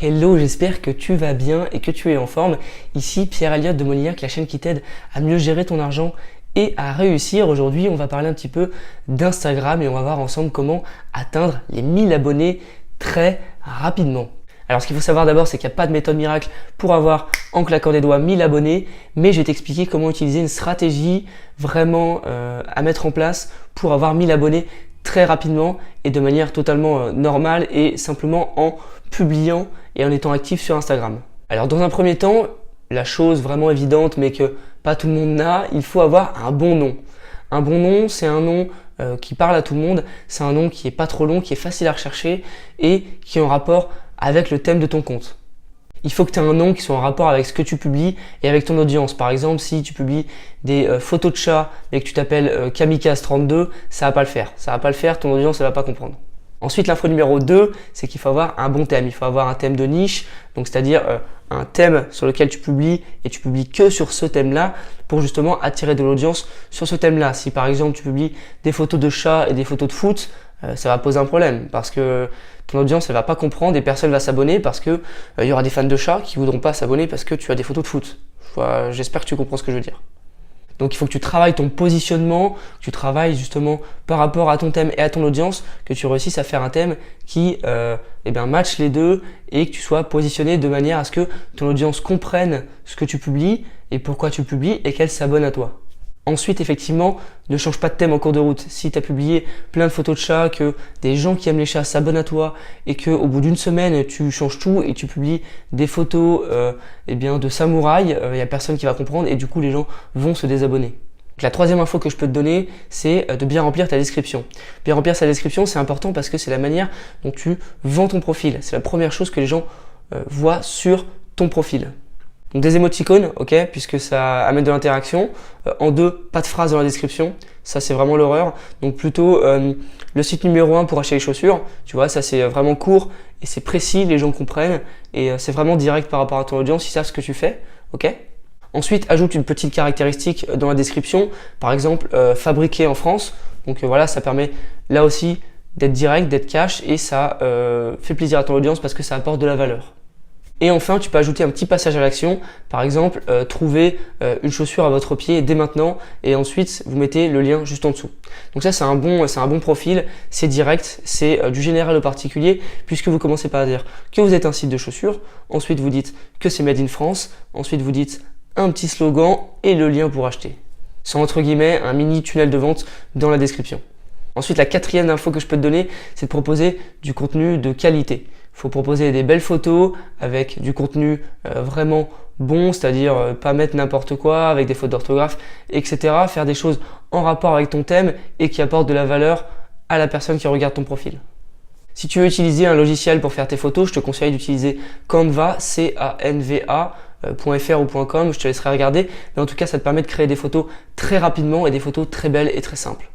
Hello, j'espère que tu vas bien et que tu es en forme. Ici Pierre Elliott de Moliac, la chaîne qui t'aide à mieux gérer ton argent et à réussir. Aujourd'hui, on va parler un petit peu d'Instagram et on va voir ensemble comment atteindre les 1000 abonnés très rapidement. Alors ce qu'il faut savoir d'abord, c'est qu'il n'y a pas de méthode miracle pour avoir en claquant des doigts 1000 abonnés, mais je vais t'expliquer comment utiliser une stratégie vraiment à mettre en place pour avoir 1000 abonnés très rapidement et de manière totalement normale et simplement en publiant et en étant actif sur Instagram. Alors dans un premier temps, la chose vraiment évidente mais que pas tout le monde n'a, il faut avoir un bon nom. Un bon nom, c'est un nom qui parle à tout le monde, c'est un nom qui est pas trop long, qui est facile à rechercher et qui est en rapport avec le thème de ton compte. Il faut que tu aies un nom qui soit en rapport avec ce que tu publies et avec ton audience. Par exemple, si tu publies des photos de chats et que tu t'appelles Kamikaze32, ça va pas le faire. Ça va pas le faire, ton audience elle va pas comprendre. Ensuite, l'info numéro 2, c'est qu'il faut avoir un bon thème. Il faut avoir un thème de niche, donc c'est-à-dire un thème sur lequel tu publies et tu publies que sur ce thème-là pour justement attirer de l'audience sur ce thème-là. Si par exemple tu publies des photos de chats et des photos de foot, ça va poser un problème parce que ton audience elle va pas comprendre et personne va s'abonner parce que il y aura des fans de chats qui voudront pas s'abonner parce que tu as des photos de foot. J'espère que tu comprends ce que je veux dire. Donc il faut que tu travailles ton positionnement, que tu travailles justement par rapport à ton thème et à ton audience, que tu réussisses à faire un thème qui match les deux et que tu sois positionné de manière à ce que ton audience comprenne ce que tu publies et pourquoi tu publies et qu'elle s'abonne à toi. Ensuite, effectivement, ne change pas de thème en cours de route. Si tu as publié plein de photos de chats, que des gens qui aiment les chats s'abonnent à toi et qu'au bout d'une semaine, tu changes tout et tu publies des photos de samouraïs, il n'y a personne qui va comprendre et du coup, les gens vont se désabonner. Donc, la troisième info que je peux te donner, c'est de bien remplir ta description. Bien remplir sa description, c'est important parce que c'est la manière dont tu vends ton profil. C'est la première chose que les gens voient sur ton profil. Donc des émoticônes, ok, puisque ça amène de l'interaction. En 2, pas de phrase dans la description, ça c'est vraiment l'horreur. Donc plutôt le site numéro 1 pour acheter les chaussures, tu vois, ça c'est vraiment court et c'est précis, les gens comprennent et c'est vraiment direct par rapport à ton audience, ils savent ce que tu fais, ok. Ensuite, ajoute une petite caractéristique dans la description, par exemple fabriqué en France. Donc voilà, ça permet là aussi d'être direct, d'être cash et ça fait plaisir à ton audience parce que ça apporte de la valeur. Et enfin, tu peux ajouter un petit passage à l'action, par exemple, trouver une chaussure à votre pied dès maintenant et ensuite vous mettez le lien juste en dessous. Donc ça, c'est un bon profil, c'est direct, c'est du général au particulier puisque vous commencez par dire que vous êtes un site de chaussures, ensuite vous dites que c'est Made in France, ensuite vous dites un petit slogan et le lien pour acheter. Sans entre guillemets un mini tunnel de vente dans la description. Ensuite, la quatrième info que je peux te donner, c'est de proposer du contenu de qualité. Il faut proposer des belles photos avec du contenu vraiment bon, c'est-à-dire pas mettre n'importe quoi avec des fautes d'orthographe, etc. Faire des choses en rapport avec ton thème et qui apportent de la valeur à la personne qui regarde ton profil. Si tu veux utiliser un logiciel pour faire tes photos, je te conseille d'utiliser Canva, canva.fr ou .com, je te laisserai regarder. Mais en tout cas, ça te permet de créer des photos très rapidement et des photos très belles et très simples.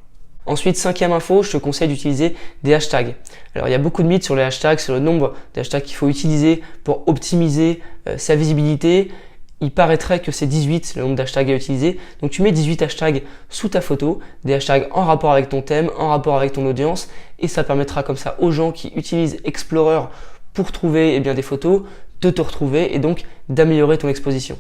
Ensuite, cinquième info, je te conseille d'utiliser des hashtags. Alors, il y a beaucoup de mythes sur les hashtags, sur le nombre de hashtags qu'il faut utiliser pour optimiser sa visibilité. Il paraîtrait que c'est 18 le nombre d'hashtags à utiliser. Donc, tu mets 18 hashtags sous ta photo, des hashtags en rapport avec ton thème, en rapport avec ton audience et ça permettra comme ça aux gens qui utilisent Explorer pour trouver des photos, de te retrouver et donc d'améliorer ton exposition.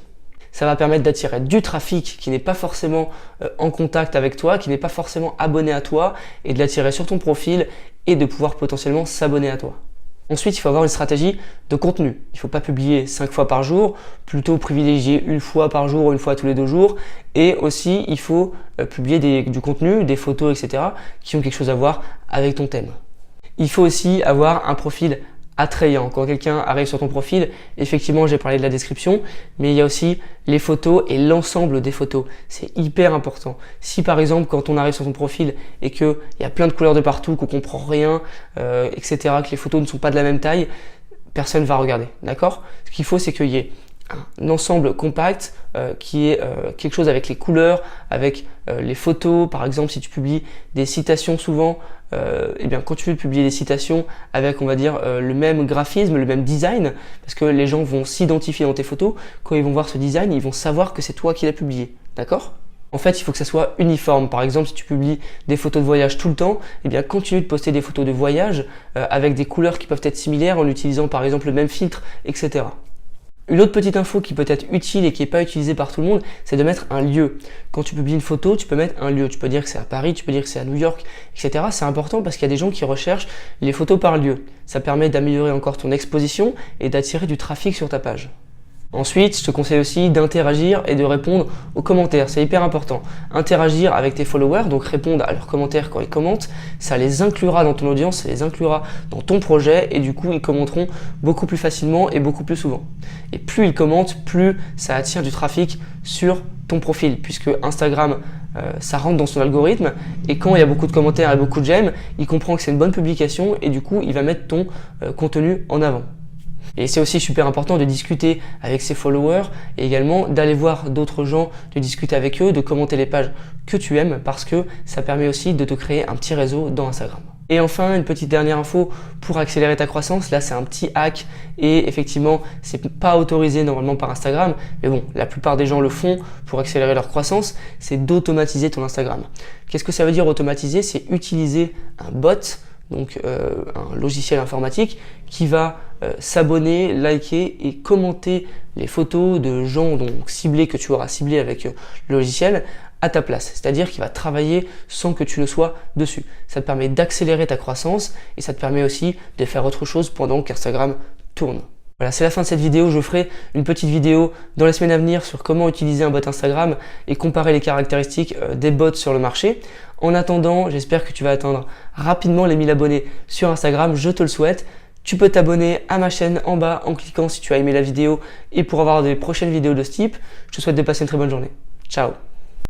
Ça va permettre d'attirer du trafic qui n'est pas forcément en contact avec toi, qui n'est pas forcément abonné à toi et de l'attirer sur ton profil et de pouvoir potentiellement s'abonner à toi. Ensuite, il faut avoir une stratégie de contenu. Il ne faut pas publier 5 fois par jour, plutôt privilégier une fois par jour ou une fois tous les 2 jours. Et aussi, il faut publier du contenu, des photos, etc. qui ont quelque chose à voir avec ton thème. Il faut aussi avoir un profil attrayant. Quand quelqu'un arrive sur ton profil, effectivement, j'ai parlé de la description, mais il y a aussi les photos et l'ensemble des photos. C'est hyper important. Si par exemple, quand on arrive sur ton profil et qu'il y a plein de couleurs de partout, qu'on comprend rien, etc., que les photos ne sont pas de la même taille, personne ne va regarder. D'accord ? Ce qu'il faut, c'est qu'il y ait un ensemble compact qui est quelque chose avec les couleurs, avec les photos. Par exemple, si tu publies des citations souvent, quand tu veux publier des citations avec, on va dire, le même graphisme, le même design, parce que les gens vont s'identifier dans tes photos, quand ils vont voir ce design, ils vont savoir que c'est toi qui l'as publié. D'accord ? En fait, il faut que ça soit uniforme. Par exemple, si tu publies des photos de voyage tout le temps, eh bien continue de poster des photos de voyage avec des couleurs qui peuvent être similaires en utilisant par exemple le même filtre, etc. Une autre petite info qui peut être utile et qui n'est pas utilisée par tout le monde, c'est de mettre un lieu. Quand tu publies une photo, tu peux mettre un lieu. Tu peux dire que c'est à Paris, tu peux dire que c'est à New York, etc. C'est important parce qu'il y a des gens qui recherchent les photos par lieu. Ça permet d'améliorer encore ton exposition et d'attirer du trafic sur ta page. Ensuite, je te conseille aussi d'interagir et de répondre aux commentaires, c'est hyper important. Interagir avec tes followers, donc répondre à leurs commentaires quand ils commentent, ça les inclura dans ton audience, ça les inclura dans ton projet et du coup ils commenteront beaucoup plus facilement et beaucoup plus souvent. Et plus ils commentent, plus ça attire du trafic sur ton profil, puisque Instagram, ça rentre dans son algorithme et quand il y a beaucoup de commentaires et beaucoup de j'aime, il comprend que c'est une bonne publication et du coup il va mettre ton contenu en avant. Et c'est aussi super important de discuter avec ses followers et également d'aller voir d'autres gens, de discuter avec eux, de commenter les pages que tu aimes parce que ça permet aussi de te créer un petit réseau dans Instagram. Et enfin, une petite dernière info pour accélérer ta croissance. Là, c'est un petit hack et effectivement, c'est pas autorisé normalement par Instagram. Mais bon, la plupart des gens le font pour accélérer leur croissance. C'est d'automatiser ton Instagram. Qu'est-ce que ça veut dire automatiser? C'est utiliser un bot, donc un logiciel informatique qui va s'abonner, liker et commenter les photos de gens donc ciblés que tu auras ciblés avec le logiciel à ta place. C'est-à-dire qu'il va travailler sans que tu ne sois dessus. Ça te permet d'accélérer ta croissance et ça te permet aussi de faire autre chose pendant qu'Instagram tourne. Voilà, c'est la fin de cette vidéo. Je ferai une petite vidéo dans les semaines à venir sur comment utiliser un bot Instagram et comparer les caractéristiques des bots sur le marché. En attendant, j'espère que tu vas atteindre rapidement les 1000 abonnés sur Instagram. Je te le souhaite. Tu peux t'abonner à ma chaîne en bas en cliquant si tu as aimé la vidéo et pour avoir des prochaines vidéos de ce type. Je te souhaite de passer une très bonne journée. Ciao!